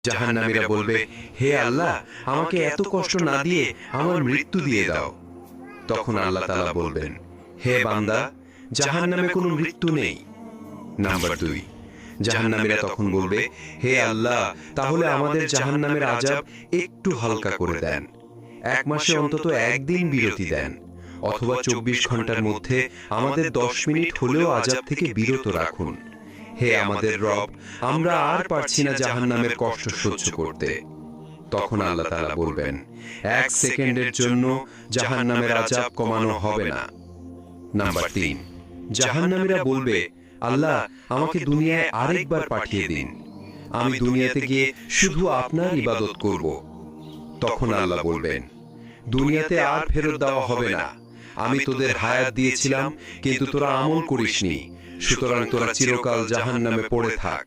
জাহান্নামীরা বলবে, হে আল্লাহ, আমাকে এত কষ্ট না দিয়ে আমার মৃত্যু দিয়ে দাও। তখন আল্লাহ তাআলা বলবেন, হে বান্দা, জাহান্নামে কোনো মৃত্যু নেই। নাম্বার 2, জাহান্নামীরা তখন বলবে, হে আল্লাহ, তাহলে আমাদের জাহান্নামের আযাব একটু হালকা করে দেন। 1 মাসে অন্তত একদিন বিরতি দেন, অথবা 24 ঘন্টার মধ্যে আমাদের 10 মিনিট হলেও আযাব থেকে বিরত রাখুন। হে আমাদের রব, আমরা আর পারছি না জাহান্নামের কষ্ট সহ্য করতে। তখন আল্লাহ তাআলা বলবেন, 1 সেকেন্ডের জন্য জাহান্নামের আযাব কমানো হবে না। নাম্বার 3, জাহান্নামীরা বলবে, আল্লাহ, আমাকে দুনিয়ায় আরেকবার পাঠিয়ে দিন। আমি দুনিয়াতে গিয়ে শুধু আপনার ইবাদত করব। তখন আল্লাহ বলবেন, দুনিয়াতে আর ফেরত দেওয়া হবে না। আমি তোদের হায়াত দিয়েছিলাম, কিন্তু তোরা আমল করিসনি, সুতরাং তোরা চিরকাল জাহান্নামে পড়ে থাক।